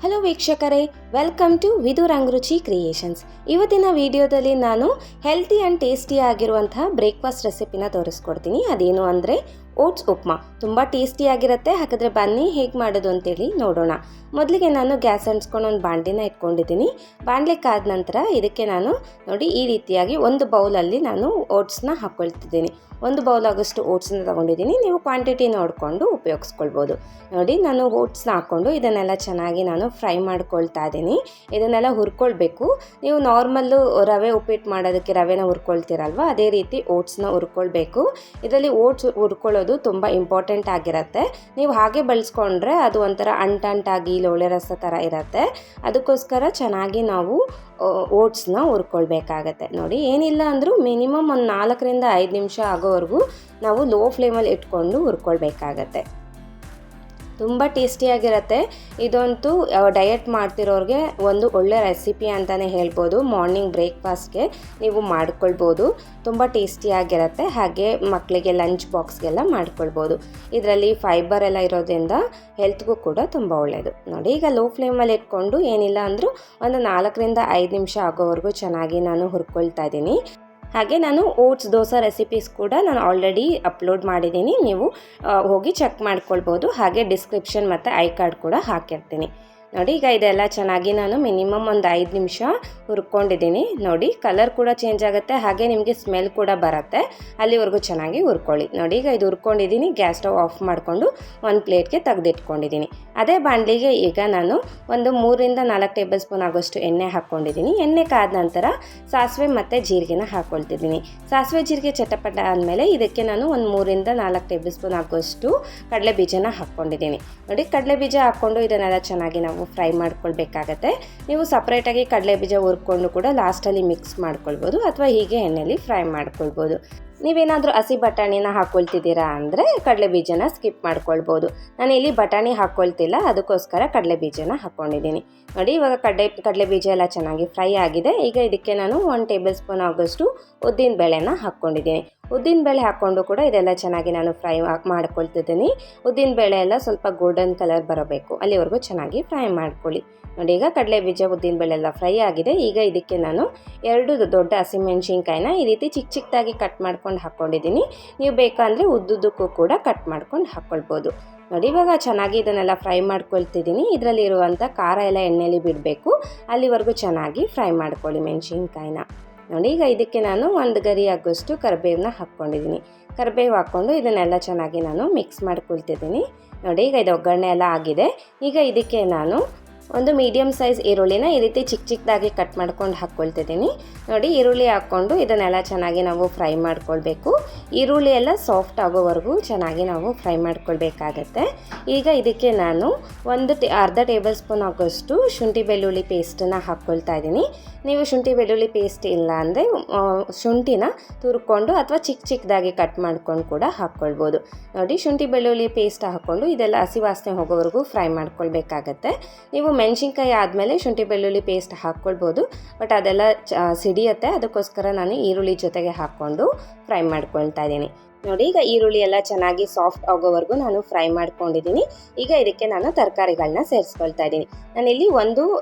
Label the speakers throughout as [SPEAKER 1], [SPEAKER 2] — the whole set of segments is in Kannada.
[SPEAKER 1] ಹಲೋ ವೀಕ್ಷಕರೇ, ವೆಲ್ಕಮ್ ಟು ವಿದು ರಂಗರುಚಿ ಕ್ರಿಯೇಷನ್ಸ್. ಇವತ್ತಿನ ವಿಡಿಯೋದಲ್ಲಿ ನಾನು ಹೆಲ್ತಿ ಆ್ಯಂಡ್ ಟೇಸ್ಟಿ ಆಗಿರುವಂತಹ ಬ್ರೇಕ್ಫಾಸ್ಟ್ ರೆಸಿಪಿನ ತೋರಿಸ್ಕೊಡ್ತೀನಿ. ಅದೇನು ಅಂದರೆ ಓಟ್ಸ್ ಉಪ್ಮಾ. ತುಂಬ ಟೇಸ್ಟಿಯಾಗಿರುತ್ತೆ. ಹಾಗಾದರೆ ಬನ್ನಿ ಹೇಗೆ ಮಾಡೋದು ಅಂತೇಳಿ ನೋಡೋಣ. ಮೊದಲಿಗೆ ನಾನು ಗ್ಯಾಸ್ ಅಂಟಿಸ್ಕೊಂಡು ಒಂದು ಬಾಣಲಿನ ಇಟ್ಕೊಂಡಿದ್ದೀನಿ. ಬಾಣಲಿಕ್ಕಾದ ನಂತರ ಇದಕ್ಕೆ ನಾನು ನೋಡಿ ಈ ರೀತಿಯಾಗಿ ಒಂದು ಬೌಲಲ್ಲಿ ನಾನು ಓಟ್ಸ್ನ ಹಾಕ್ಕೊಳ್ತಿದ್ದೀನಿ. ಒಂದು ಬೌಲ್ ಆಗೋಷ್ಟು ಓಟ್ಸ್ನ ತೊಗೊಂಡಿದ್ದೀನಿ. ನೀವು ಕ್ವಾಂಟಿಟಿ ನೋಡಿಕೊಂಡು ಉಪಯೋಗಿಸ್ಕೊಳ್ಬೋದು. ನೋಡಿ ನಾನು ಓಟ್ಸ್ನ ಹಾಕ್ಕೊಂಡು ಇದನ್ನೆಲ್ಲ ಚೆನ್ನಾಗಿ ನಾನು ಫ್ರೈ ಮಾಡ್ಕೊಳ್ತಾ ಇದ್ದೀನಿ. ಇದನ್ನೆಲ್ಲ ಹುರ್ಕೊಳ್ಬೇಕು. ನೀವು ನಾರ್ಮಲ್ಲು ರವೆ ಉಪ್ಪಿಟ್ಟು ಮಾಡೋದಕ್ಕೆ ರವೆನ ಹುರ್ಕೊಳ್ತೀರಲ್ವ, ಅದೇ ರೀತಿ ಓಟ್ಸ್ನ ಹುರ್ಕೊಳ್ಬೇಕು. ಇದರಲ್ಲಿ ಓಟ್ಸ್ ಹುರ್ಕೊಳ್ಳೋದು ತುಂಬ ಇಂಪಾರ್ಟೆಂಟ್ ಆಗಿರುತ್ತೆ. ನೀವು ಹಾಗೆ ಬಳಸ್ಕೊಂಡ್ರೆ ಅದು ಒಂಥರ ಅಂಟಾಗಿ ಲೋಳೆ ರಸ ಥರ ಇರುತ್ತೆ. ಅದಕ್ಕೋಸ್ಕರ ಚೆನ್ನಾಗಿ ನಾವು ಓಟ್ಸ್ನ ಹುರ್ಕೊಳ್ಬೇಕಾಗತ್ತೆ. ನೋಡಿ ಏನಿಲ್ಲ ಅಂದರೂ ಮಿನಿಮಮ್ ಒಂದು 4-5 ನಿಮಿಷ ಆಗೋವರೆಗೂ ನಾವು ಲೋ ಫ್ಲೇಮಲ್ಲಿ ಇಟ್ಕೊಂಡು ಹುರ್ಕೊಳ್ಬೇಕಾಗತ್ತೆ. ತುಂಬ ಟೇಸ್ಟಿಯಾಗಿರುತ್ತೆ. ಇದಂತೂ ಡಯಟ್ ಮಾಡ್ತಿರೋರಿಗೆ ಒಂದು ಒಳ್ಳೆ ರೆಸಿಪಿ ಅಂತಲೇ ಹೇಳ್ಬೋದು. ಮಾರ್ನಿಂಗ್ ಬ್ರೇಕ್ಫಾಸ್ಟ್ಗೆ ನೀವು ಮಾಡ್ಕೊಳ್ಬೋದು. ತುಂಬ ಟೇಸ್ಟಿಯಾಗಿರುತ್ತೆ. ಹಾಗೆ ಮಕ್ಕಳಿಗೆ ಲಂಚ್ ಬಾಕ್ಸ್ಗೆಲ್ಲ ಮಾಡ್ಕೊಳ್ಬೋದು. ಇದರಲ್ಲಿ ಫೈಬರ್ ಎಲ್ಲ ಇರೋದ್ರಿಂದ ಹೆಲ್ತ್ಗೂ ಕೂಡ ತುಂಬ ಒಳ್ಳೆಯದು. ನೋಡಿ ಈಗ ಲೋ ಫ್ಲೇಮಲ್ಲಿ ಇಟ್ಕೊಂಡು ಏನಿಲ್ಲ ಅಂದರೂ ಒಂದು 4-5 ನಿಮಿಷ ಆಗೋವರೆಗೂ ಚೆನ್ನಾಗಿ ನಾನು ಹುರ್ಕೊಳ್ತಾ ಇದ್ದೀನಿ. ಹಾಗೆ ನಾನು ಓಟ್ಸ್ ದೋಸೆ ರೆಸಿಪೀಸ್ ಕೂಡ ನಾನು ಆಲ್ರೆಡಿ ಅಪ್ಲೋಡ್ ಮಾಡಿದ್ದೀನಿ. ನೀವು ಹೋಗಿ ಚೆಕ್ ಮಾಡ್ಕೊಳ್ಬೋದು. ಹಾಗೆ ಡಿಸ್ಕ್ರಿಪ್ಷನ್ ಮತ್ತು ಐ ಕಾರ್ಡ್ ಕೂಡ ಹಾಕಿರ್ತೀನಿ. ನೋಡಿ ಈಗ ಇದೆಲ್ಲ ಚೆನ್ನಾಗಿ ನಾನು ಮಿನಿಮಮ್ ಒಂದು 5 ನಿಮಿಷ ಹುರ್ಕೊಂಡಿದ್ದೀನಿ. ನೋಡಿ ಕಲರ್ ಕೂಡ ಚೇಂಜ್ ಆಗುತ್ತೆ, ಹಾಗೆ ನಿಮಗೆ ಸ್ಮೆಲ್ ಕೂಡ ಬರುತ್ತೆ. ಅಲ್ಲಿವರೆಗೂ ಚೆನ್ನಾಗಿ ಹುರ್ಕೊಳ್ಳಿ. ನೋಡಿ ಈಗ ಇದು ಹುರ್ಕೊಂಡಿದ್ದೀನಿ. ಗ್ಯಾಸ್ ಸ್ಟವ್ ಆಫ್ ಮಾಡಿಕೊಂಡು ಒಂದು ಪ್ಲೇಟ್ಗೆ ತೆಗೆದಿಟ್ಕೊಂಡಿದ್ದೀನಿ. ಅದೇ ಬಾಣಲಿಗೆ ಈಗ ನಾನು ಒಂದು 3-4 ಟೇಬಲ್ ಸ್ಪೂನ್ ಆಗೋಷ್ಟು ಎಣ್ಣೆ ಹಾಕ್ಕೊಂಡಿದ್ದೀನಿ. ಎಣ್ಣೆ ಕಾದ ನಂತರ ಸಾಸಿವೆ ಮತ್ತು ಜೀರಿಗೆನ ಹಾಕ್ಕೊಳ್ತಿದ್ದೀನಿ. ಸಾಸಿವೆ ಜೀರಿಗೆ ಚಟಪಟ ಆದಮೇಲೆ ಇದಕ್ಕೆ ನಾನು ಒಂದು 3-4 ಟೇಬಲ್ ಸ್ಪೂನ್ ಆಗೋಷ್ಟು ಕಡಲೆ ಬೀಜನ ಹಾಕ್ಕೊಂಡಿದ್ದೀನಿ. ನೋಡಿ ಕಡಲೆ ಬೀಜ ಹಾಕ್ಕೊಂಡು ಇದನ್ನೆಲ್ಲ ಚೆನ್ನಾಗಿ ನಾವು ಫ್ರೈ ಮಾಡ್ಕೊಳ್ಬೇಕಾಗತ್ತೆ. ನೀವು ಸಪ್ರೇಟಾಗಿ ಕಡಲೆ ಬೀಜ ಹುರ್ಕೊಂಡು ಕೂಡ ಲಾಸ್ಟಲ್ಲಿ ಮಿಕ್ಸ್ ಮಾಡ್ಕೊಳ್ಬೋದು, ಅಥವಾ ಹೀಗೆ ಎಣ್ಣೆಯಲ್ಲಿ ಫ್ರೈ ಮಾಡ್ಕೊಳ್ಬೋದು. ನೀವೇನಾದರೂ ಹಸಿ ಬಟಾಣಿನ ಹಾಕ್ಕೊಳ್ತಿದ್ದೀರಾ ಅಂದರೆ ಕಡಲೆ ಬೀಜನ ಸ್ಕಿಪ್ ಮಾಡ್ಕೊಳ್ಬೋದು. ನಾನು ಇಲ್ಲಿ ಬಟಾಣಿ ಹಾಕ್ಕೊಳ್ತಿಲ್ಲ, ಅದಕ್ಕೋಸ್ಕರ ಕಡಲೆ ಬೀಜನ ಹಾಕ್ಕೊಂಡಿದ್ದೀನಿ. ನೋಡಿ ಇವಾಗ ಕಡಲೆ ಬೀಜ ಎಲ್ಲ ಚೆನ್ನಾಗಿ ಫ್ರೈ ಆಗಿದೆ. ಈಗ ಇದಕ್ಕೆ ನಾನು 1 ಟೇಬಲ್ ಸ್ಪೂನ್ ಆಗೋಷ್ಟು ಉದ್ದಿನ ಬೇಳೆನ ಹಾಕ್ಕೊಂಡಿದ್ದೀನಿ. ಉದ್ದಿನ ಬೇಳೆ ಹಾಕ್ಕೊಂಡು ಕೂಡ ಇದೆಲ್ಲ ಚೆನ್ನಾಗಿ ನಾನು ಫ್ರೈ ಮಾಡ್ಕೊಳ್ತಿದ್ದೀನಿ. ಉದ್ದಿನ ಬೇಳೆ ಎಲ್ಲ ಸ್ವಲ್ಪ ಗೋಲ್ಡನ್ ಕಲರ್ ಬರಬೇಕು, ಅಲ್ಲಿವರೆಗೂ ಚೆನ್ನಾಗಿ ಫ್ರೈ ಮಾಡ್ಕೊಳ್ಳಿ. ನೋಡಿ ಈಗ ಕಡಲೆ ಬೀಜ ಉದ್ದಿನ ಬೇಳೆ ಎಲ್ಲ ಫ್ರೈ ಆಗಿದೆ. ಈಗ ಇದಕ್ಕೆ ನಾನು 2 ದೊಡ್ಡ ಹಸಿಮೆಣಸಿನ್ಕಾಯಿನ ಈ ರೀತಿ ಚಿಕ್ಕದಾಗಿ ಕಟ್ ಮಾಡ್ಕೊಂಡು ಹಾಕ್ಕೊಂಡಿದ್ದೀನಿ. ನೀವು ಬೇಕಂದರೆ ಉದ್ದುದ್ದಕ್ಕೂ ಕೂಡ ಕಟ್ ಮಾಡ್ಕೊಂಡು ಹಾಕ್ಕೊಳ್ಬೋದು. ನೋಡಿ ಇವಾಗ ಚೆನ್ನಾಗಿ ಇದನ್ನೆಲ್ಲ ಫ್ರೈ ಮಾಡ್ಕೊಳ್ತಿದ್ದೀನಿ. ಇದರಲ್ಲಿ ಇರುವಂಥ ಖಾರ ಎಲ್ಲ ಎಣ್ಣೆಯಲ್ಲಿ ಬಿಡಬೇಕು, ಅಲ್ಲಿವರೆಗೂ ಚೆನ್ನಾಗಿ ಫ್ರೈ ಮಾಡ್ಕೊಳ್ಳಿ ಮೆಣಸಿನ್ಕಾಯಿನ. ನೋಡಿ ಈಗ ಇದಕ್ಕೆ ನಾನು 1 ಗರಿ ಆಗೋಷ್ಟು ಕರಿಬೇವನ್ನ ಹಾಕ್ಕೊಂಡಿದ್ದೀನಿ. ಕರಿಬೇವು ಹಾಕ್ಕೊಂಡು ಇದನ್ನೆಲ್ಲ ಚೆನ್ನಾಗಿ ನಾನು ಮಿಕ್ಸ್ ಮಾಡ್ಕೊಳ್ತಿದ್ದೀನಿ. ನೋಡಿ ಈಗ ಇದು ಒಗ್ಗರಣೆ ಎಲ್ಲ ಆಗಿದೆ. ಈಗ ಇದಕ್ಕೆ ನಾನು ಒಂದು ಮೀಡಿಯಮ್ ಸೈಜ್ ಈರುಳ್ಳಿನ ಈ ರೀತಿ ಚಿಕ್ಕದಾಗಿ ಕಟ್ ಮಾಡ್ಕೊಂಡು ಹಾಕ್ಕೊಳ್ತಿದ್ದೀನಿ. ನೋಡಿ ಈರುಳ್ಳಿ ಹಾಕ್ಕೊಂಡು ಇದನ್ನೆಲ್ಲ ಚೆನ್ನಾಗಿ ನಾವು ಫ್ರೈ ಮಾಡ್ಕೊಳ್ಬೇಕು. ಈರುಳ್ಳಿ ಎಲ್ಲ ಸಾಫ್ಟ್ ಆಗೋವರೆಗೂ ಚೆನ್ನಾಗಿ ನಾವು ಫ್ರೈ ಮಾಡ್ಕೊಳ್ಬೇಕಾಗತ್ತೆ. ಈಗ ಇದಕ್ಕೆ ನಾನು ಅರ್ಧ ಟೇಬಲ್ ಸ್ಪೂನ್ ಆಗೋಷ್ಟು ಶುಂಠಿ ಬೆಳ್ಳುಳ್ಳಿ ಪೇಸ್ಟನ್ನು ಹಾಕ್ಕೊಳ್ತಾ ಇದ್ದೀನಿ. ನೀವು ಶುಂಠಿ ಬೆಳ್ಳುಳ್ಳಿ ಪೇಸ್ಟ್ ಇಲ್ಲ ಅಂದರೆ ಶುಂಠಿನ ತುರ್ಕೊಂಡು ಅಥವಾ ಚಿಕ್ಕದಾಗಿ ಕಟ್ ಮಾಡ್ಕೊಂಡು ಕೂಡ ಹಾಕ್ಕೊಳ್ಬೋದು. ನೋಡಿ ಶುಂಠಿ ಬೆಳ್ಳುಳ್ಳಿ ಪೇಸ್ಟ್ ಹಾಕ್ಕೊಂಡು ಇದೆಲ್ಲ ಹಸಿ ವಾಸನೆ ಹೋಗೋವರೆಗೂ ಫ್ರೈ ಮಾಡ್ಕೊಳ್ಬೇಕಾಗತ್ತೆ. ನೀವು ಮೆಣಸಿನ್ಕಾಯಿ ಆದಮೇಲೆ ಶುಂಠಿ ಬೆಳ್ಳುಳ್ಳಿ ಪೇಸ್ಟ್ ಹಾಕ್ಕೊಳ್ಬೋದು, ಬಟ್ ಅದೆಲ್ಲ ಸಿಡಿಯುತ್ತೆ. ಅದಕ್ಕೋಸ್ಕರ ನಾನು ಈರುಳ್ಳಿ ಜೊತೆಗೆ ಹಾಕ್ಕೊಂಡು ಫ್ರೈ ಮಾಡ್ಕೊಳ್ತಾ ಇದ್ದೀನಿ. ನೋಡಿ ಈಗ ಈರುಳ್ಳಿ ಎಲ್ಲ ಚೆನ್ನಾಗಿ ಸಾಫ್ಟ್ ಆಗೋವರೆಗೂ ನಾನು ಫ್ರೈ ಮಾಡ್ಕೊಂಡಿದ್ದೀನಿ. ಈಗ ಇದಕ್ಕೆ ನಾನು ತರಕಾರಿಗಳನ್ನ ಸೇರಿಸ್ಕೊಳ್ತಾ ಇದ್ದೀನಿ. ನಾನಿಲ್ಲಿ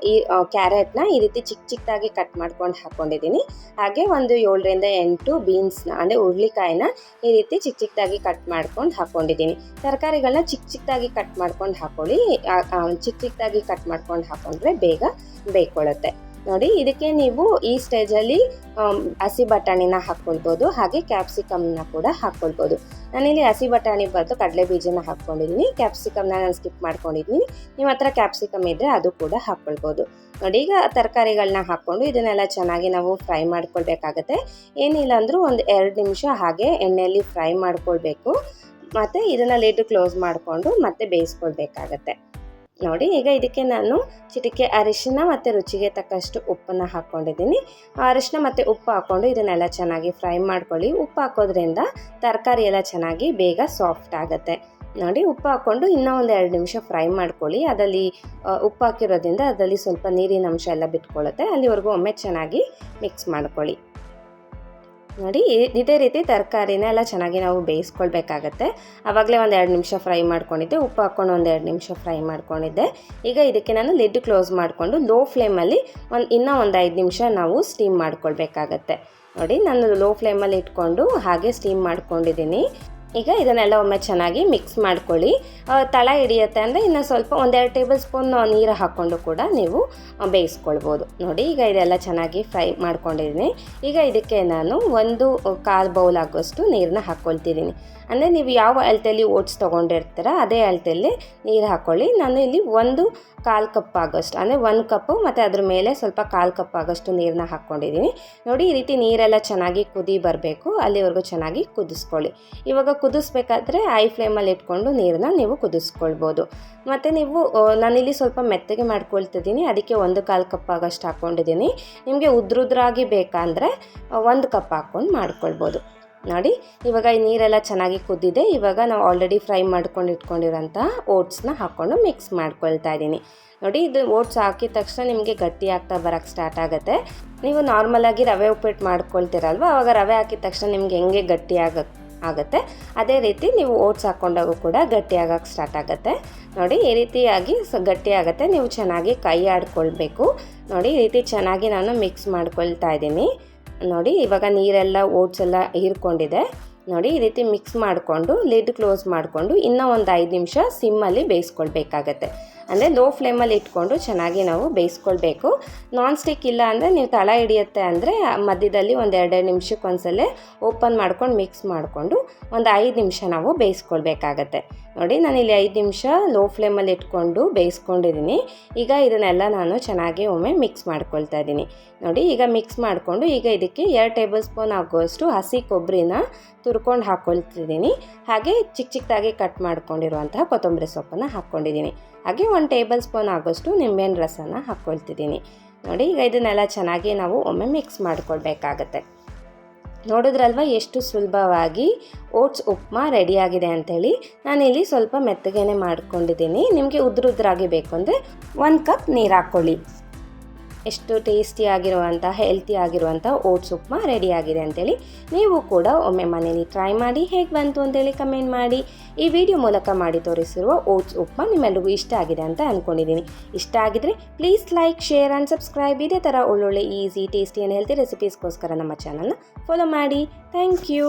[SPEAKER 1] ಕ್ಯಾರೆಟ್ನ ಈ ರೀತಿ ಚಿಕ್ಕದಾಗಿ ಕಟ್ ಮಾಡ್ಕೊಂಡು ಹಾಕ್ಕೊಂಡಿದ್ದೀನಿ. ಹಾಗೆ 7-8 ಬೀನ್ಸ್ನ ಅಂದರೆ ಹುರುಳಿಕಾಯಿನ ಈ ರೀತಿ ಚಿಕ್ಕದಾಗಿ ಕಟ್ ಮಾಡ್ಕೊಂಡು ಹಾಕ್ಕೊಂಡಿದ್ದೀನಿ. ತರಕಾರಿಗಳನ್ನ ಚಿಕ್ಕದಾಗಿ ಕಟ್ ಮಾಡ್ಕೊಂಡು ಹಾಕ್ಕೊಳ್ಳಿ. ಚಿಕ್ಕದಾಗಿ ಕಟ್ ಮಾಡ್ಕೊಂಡು ಹಾಕ್ಕೊಂಡ್ರೆ ಬೇಗ ಬೇಯ್ಕೊಳ್ಳುತ್ತೆ. ನೋಡಿ ಇದಕ್ಕೆ ನೀವು ಈ ಸ್ಟೇಜಲ್ಲಿ ಹಸಿ ಬಟಾಣಿನ ಹಾಕ್ಕೊಳ್ಬೋದು, ಹಾಗೆ ಕ್ಯಾಪ್ಸಿಕಮ್ನ ಕೂಡ ಹಾಕ್ಕೊಳ್ಬೋದು. ನಾನಿಲ್ಲಿ ಹಸಿ ಬಟಾಣಿ ಬದಲು ಕಡಲೆ ಬೀಜನ ಹಾಕ್ಕೊಂಡಿದ್ದೀನಿ. ಕ್ಯಾಪ್ಸಿಕಮ್ನ ನಾನು ಸ್ಕಿಪ್ ಮಾಡ್ಕೊಂಡಿದ್ದೀನಿ. ನಿಮ್ಮ ಹತ್ರ ಕ್ಯಾಪ್ಸಿಕಮ್ ಇದ್ದರೆ ಅದು ಕೂಡ ಹಾಕ್ಕೊಳ್ಬೋದು. ನೋಡಿ ಈಗ ತರಕಾರಿಗಳನ್ನ ಹಾಕ್ಕೊಂಡು ಇದನ್ನೆಲ್ಲ ಚೆನ್ನಾಗಿ ನಾವು ಫ್ರೈ ಮಾಡ್ಕೊಳ್ಬೇಕಾಗತ್ತೆ. ಏನಿಲ್ಲ ಅಂದರೂ 2 ನಿಮಿಷ ಹಾಗೆ ಎಣ್ಣೆಯಲ್ಲಿ ಫ್ರೈ ಮಾಡ್ಕೊಳ್ಬೇಕು. ಮತ್ತು ಇದನ್ನು ಲಿಡ್ ಕ್ಲೋಸ್ ಮಾಡಿಕೊಂಡು ಮತ್ತೆ ಬೇಯಿಸ್ಕೊಳ್ಬೇಕಾಗತ್ತೆ. ನೋಡಿ ಈಗ ಇದಕ್ಕೆ ನಾನು ಚಿಟಿಕೆ ಅರಿಶಿನ ಮತ್ತು ರುಚಿಗೆ ತಕ್ಕಷ್ಟು ಉಪ್ಪನ್ನು ಹಾಕ್ಕೊಂಡಿದ್ದೀನಿ. ಅರಿಶಿನ ಮತ್ತು ಉಪ್ಪು ಹಾಕ್ಕೊಂಡು ಇದನ್ನೆಲ್ಲ ಚೆನ್ನಾಗಿ ಫ್ರೈ ಮಾಡ್ಕೊಳ್ಳಿ. ಉಪ್ಪು ಹಾಕೋದ್ರಿಂದ ತರಕಾರಿ ಎಲ್ಲ ಚೆನ್ನಾಗಿ ಬೇಗ ಸಾಫ್ಟ್ ಆಗುತ್ತೆ. ನೋಡಿ ಉಪ್ಪು ಹಾಕ್ಕೊಂಡು ಇನ್ನೂ 2 ನಿಮಿಷ ಫ್ರೈ ಮಾಡ್ಕೊಳ್ಳಿ. ಅದರಲ್ಲಿ ಉಪ್ಪು ಹಾಕಿರೋದ್ರಿಂದ ಅದರಲ್ಲಿ ಸ್ವಲ್ಪ ನೀರಿನ ಅಂಶ ಎಲ್ಲ ಬಿಟ್ಕೊಳ್ಳುತ್ತೆ. ಅಲ್ಲಿವರೆಗೂ ಒಮ್ಮೆ ಚೆನ್ನಾಗಿ ಮಿಕ್ಸ್ ಮಾಡ್ಕೊಳ್ಳಿ. ನೋಡಿ ಇದೇ ರೀತಿ ತರಕಾರಿನ ಎಲ್ಲ ಚೆನ್ನಾಗಿ ನಾವು ಬೇಯಿಸ್ಕೊಳ್ಬೇಕಾಗತ್ತೆ. ಆವಾಗಲೇ ಒಂದು 2 ನಿಮಿಷ ಫ್ರೈ ಮಾಡ್ಕೊಂಡಿದ್ದೆ, ಉಪ್ಪು ಹಾಕ್ಕೊಂಡು ಒಂದು 2 ನಿಮಿಷ ಫ್ರೈ ಮಾಡ್ಕೊಂಡಿದ್ದೆ. ಈಗ ಇದಕ್ಕೆ ನಾನು ಲಿಡ್ ಕ್ಲೋಸ್ ಮಾಡಿಕೊಂಡು ಲೋ ಫ್ಲೇಮಲ್ಲಿ ಇನ್ನೂ ಒಂದು 5 ನಿಮಿಷ ನಾವು ಸ್ಟೀಮ್ ಮಾಡ್ಕೊಳ್ಬೇಕಾಗತ್ತೆ. ನೋಡಿ ನಾನು ಲೋ ಫ್ಲೇಮಲ್ಲಿ ಇಟ್ಕೊಂಡು ಹಾಗೆ ಸ್ಟೀಮ್ ಮಾಡ್ಕೊಂಡಿದ್ದೀನಿ. ಈಗ ಇದನ್ನೆಲ್ಲ ಒಮ್ಮೆ ಚೆನ್ನಾಗಿ ಮಿಕ್ಸ್ ಮಾಡ್ಕೊಳ್ಳಿ. ತಳ ಹಿಡಿಯುತ್ತೆ ಅಂದರೆ ಇನ್ನು ಸ್ವಲ್ಪ 1-2 ಟೇಬಲ್ ಸ್ಪೂನ್ ನೀರು ಹಾಕ್ಕೊಂಡು ಕೂಡ ನೀವು ಬೇಯಿಸ್ಕೊಳ್ಬೋದು. ನೋಡಿ ಈಗ ಇದೆಲ್ಲ ಚೆನ್ನಾಗಿ ಫ್ರೈ ಮಾಡ್ಕೊಂಡಿದ್ದೀನಿ. ಈಗ ಇದಕ್ಕೆ ನಾನು 1/4 ಬೌಲ್ ಆಗೋಷ್ಟು ನೀರನ್ನ ಹಾಕ್ಕೊಳ್ತಿದ್ದೀನಿ. ಅಂದರೆ ನೀವು ಯಾವ ಅಳತೆಯಲ್ಲಿ ಓಟ್ಸ್ ತೊಗೊಂಡಿರ್ತೀರ ಅದೇ ಅಳತೆಯಲ್ಲಿ ನೀರು ಹಾಕ್ಕೊಳ್ಳಿ. ನಾನು ಇಲ್ಲಿ 1/4 ಕಪ್ ಆಗೋಷ್ಟು, ಅಂದರೆ 1 ಕಪ್ಪು ಮತ್ತು ಅದ್ರ ಮೇಲೆ ಸ್ವಲ್ಪ 1/4 ಕಪ್ ಆಗೋಷ್ಟು ನೀರನ್ನ ಹಾಕ್ಕೊಂಡಿದ್ದೀನಿ. ನೋಡಿ ಈ ರೀತಿ ನೀರೆಲ್ಲ ಚೆನ್ನಾಗಿ ಕುದಿ ಬರಬೇಕು, ಅಲ್ಲಿವರೆಗೂ ಚೆನ್ನಾಗಿ ಕುದಿಸ್ಕೊಳ್ಳಿ. ಇವಾಗ ಕುದಿಸ್ಬೇಕಾದ್ರೆ ಐ ಫ್ಲೇಮಲ್ಲಿ ಇಟ್ಕೊಂಡು ನೀರನ್ನ ನೀವು ಕುದಿಸ್ಕೊಳ್ಬೋದು. ಮತ್ತು ನೀವು ನಾನಿಲ್ಲಿ ಸ್ವಲ್ಪ ಮೆತ್ತಗೆ ಮಾಡ್ಕೊಳ್ತಿದ್ದೀನಿ, ಅದಕ್ಕೆ 1/4 ಕಪ್ ಆಗೋಷ್ಟು ಹಾಕ್ಕೊಂಡಿದ್ದೀನಿ. ನಿಮಗೆ ಉದ್ರುದ್ರಾಗಿ ಬೇಕಂದರೆ 1 ಕಪ್ ಹಾಕ್ಕೊಂಡು ಮಾಡ್ಕೊಳ್ಬೋದು. ನೋಡಿ ಇವಾಗ ಈ ನೀರೆಲ್ಲ ಚೆನ್ನಾಗಿ ಕುದ್ದಿದೆ. ಇವಾಗ ನಾವು ಆಲ್ರೆಡಿ ಫ್ರೈ ಮಾಡ್ಕೊಂಡು ಇಟ್ಕೊಂಡಿರೋಂಥ ಓಟ್ಸ್ನ ಹಾಕ್ಕೊಂಡು ಮಿಕ್ಸ್ ಮಾಡ್ಕೊಳ್ತಾ ಇದ್ದೀನಿ. ನೋಡಿ ಇದು ಓಟ್ಸ್ ಹಾಕಿದ ತಕ್ಷಣ ನಿಮಗೆ ಗಟ್ಟಿ ಆಗ್ತಾ ಬರೋಕ್ಕೆ ಸ್ಟಾರ್ಟ್ ಆಗುತ್ತೆ. ನೀವು ನಾರ್ಮಲಾಗಿ ರವೆ ಉಪ್ಪಿಟ್ಟು ಮಾಡ್ಕೊಳ್ತೀರಲ್ವ, ಆವಾಗ ರವೆ ಹಾಕಿದ ತಕ್ಷಣ ನಿಮ್ಗೆ ಹೆಂಗೆ ಗಟ್ಟಿ ಆಗುತ್ತೆ ಅದೇ ರೀತಿ ನೀವು ಓಟ್ಸ್ ಹಾಕ್ಕೊಂಡಾಗೂ ಕೂಡ ಗಟ್ಟಿ ಆಗೋಕ್ಕೆ ಸ್ಟಾರ್ಟ್ ಆಗುತ್ತೆ. ನೋಡಿ ಈ ರೀತಿಯಾಗಿ ಗಟ್ಟಿ ಆಗುತ್ತೆ. ನೀವು ಚೆನ್ನಾಗಿ ಕೈ ಆಡ್ಕೊಳ್ಬೇಕು. ನೋಡಿ ಈ ರೀತಿ ಚೆನ್ನಾಗಿ ನಾನು ಮಿಕ್ಸ್ ಮಾಡ್ಕೊಳ್ತಾ ಇದ್ದೀನಿ. ನೋಡಿ ಇವಾಗ ನೀರೆಲ್ಲ ಓಟ್ಸ್ ಎಲ್ಲ ಹೀರ್ಕೊಂಡಿದೆ. ನೋಡಿ ಈ ರೀತಿ ಮಿಕ್ಸ್ ಮಾಡಿಕೊಂಡು ಲಿಡ್ ಕ್ಲೋಸ್ ಮಾಡಿಕೊಂಡು ಇನ್ನೂ ಒಂದು 5 ನಿಮಿಷ ಸಿಮ್ಮಲ್ಲಿ ಬೇಯಿಸ್ಕೊಳ್ಬೇಕಾಗತ್ತೆ. ಅಂದರೆ ಲೋ ಫ್ಲೇಮಲ್ಲಿ ಇಟ್ಕೊಂಡು ಚೆನ್ನಾಗಿ ನಾವು ಬೇಯಿಸ್ಕೊಳ್ಬೇಕು. ನಾನ್ ಸ್ಟಿಕ್ ಇಲ್ಲ ಅಂದರೆ ನೀವು ತಳ ಹಿಡಿಯುತ್ತೆ ಅಂದರೆ ಮಧ್ಯದಲ್ಲಿ ಒಂದು 2 ನಿಮಿಷಕ್ಕೆ ಒಂದ್ಸಲ ಓಪನ್ ಮಾಡ್ಕೊಂಡು ಮಿಕ್ಸ್ ಮಾಡಿಕೊಂಡು ಒಂದು 5 ನಿಮಿಷ ನಾವು ಬೇಯಿಸ್ಕೊಳ್ಬೇಕಾಗತ್ತೆ. ನೋಡಿ ನಾನಿಲ್ಲಿ 5 ನಿಮಿಷ ಲೋ ಫ್ಲೇಮಲ್ಲಿ ಇಟ್ಕೊಂಡು ಬೇಯಿಸ್ಕೊಂಡಿದ್ದೀನಿ. ಈಗ ಇದನ್ನೆಲ್ಲ ನಾನು ಚೆನ್ನಾಗಿ ಒಮ್ಮೆ ಮಿಕ್ಸ್ ಮಾಡ್ಕೊಳ್ತಾ ಇದ್ದೀನಿ. ನೋಡಿ ಈಗ ಮಿಕ್ಸ್ ಮಾಡಿಕೊಂಡು ಈಗ ಇದಕ್ಕೆ 2 ಟೇಬಲ್ ಸ್ಪೂನ್ ಆಗುವಷ್ಟು ಹಸಿ ಕೊಬ್ಬರಿನ ತುರ್ಕೊಂಡು ಹಾಕ್ಕೊಳ್ತಿದ್ದೀನಿ. ಹಾಗೆ ಚಿಕ್ಕದಾಗಿ ಕಟ್ ಮಾಡ್ಕೊಂಡಿರುವಂತಹ ಕೊತ್ತಂಬರಿ ಸೊಪ್ಪನ್ನು ಹಾಕ್ಕೊಂಡಿದ್ದೀನಿ. ಹಾಗೆ 1 ಟೇಬಲ್ ಸ್ಪೂನ್ ಆಗೋಷ್ಟು ನಿಂಬೆಹಣ್ಣು ರಸನ ಹಾಕ್ಕೊಳ್ತಿದ್ದೀನಿ. ನೋಡಿ ಈಗ ಇದನ್ನೆಲ್ಲ ಚೆನ್ನಾಗಿ ನಾವು ಒಮ್ಮೆ ಮಿಕ್ಸ್ ಮಾಡ್ಕೊಳ್ಬೇಕಾಗತ್ತೆ. ನೋಡಿದ್ರಲ್ವ ಎಷ್ಟು ಸುಲಭವಾಗಿ ಓಟ್ಸ್ ಉಪ್ಮಾ ರೆಡಿಯಾಗಿದೆ ಅಂಥೇಳಿ. ನಾನಿಲ್ಲಿ ಸ್ವಲ್ಪ ಮೆತ್ತಗೆನೆ ಮಾಡ್ಕೊಂಡಿದ್ದೀನಿ. ನಿಮಗೆ ಉದ್ರಾಗಿ ಬೇಕು ಅಂದರೆ 1 ಕಪ್ ನೀರು ಹಾಕ್ಕೊಳ್ಳಿ. ಎಷ್ಟು ಟೇಸ್ಟಿಯಾಗಿರುವಂಥ ಹೆಲ್ತಿ ಆಗಿರುವಂಥ ಓಟ್ಸ್ ಉಪ್ಮಾ ರೆಡಿಯಾಗಿದೆ ಅಂಥೇಳಿ. ನೀವು ಕೂಡ ಒಮ್ಮೆ ಮನೇಲಿ ಟ್ರೈ ಮಾಡಿ ಹೇಗೆ ಬಂತು ಅಂತೇಳಿ ಕಮೆಂಟ್ ಮಾಡಿ. ಈ ವಿಡಿಯೋ ಮೂಲಕ ಮಾಡಿ ತೋರಿಸಿರುವ ಓಟ್ಸ್ ಉಪ್ಮಾ ನಿಮ್ಮೆಲ್ಲರಿಗೂ ಇಷ್ಟ ಆಗಿದೆ ಅಂತ ಅಂದ್ಕೊಂಡಿದ್ದೀನಿ. ಇಷ್ಟ ಆಗಿದ್ರೆ please like, share and subscribe. ಇದೇ ಥರ ಒಳ್ಳೊಳ್ಳೆ ಈಸಿ, ಟೇಸ್ಟಿ ಆ್ಯಂಡ್ ಹೆಲ್ತಿ ರೆಸಿಪೀಸ್ಗೋಸ್ಕರ ನಮ್ಮ ಚಾನಲ್ನ ಫಾಲೋ ಮಾಡಿ. Thank you.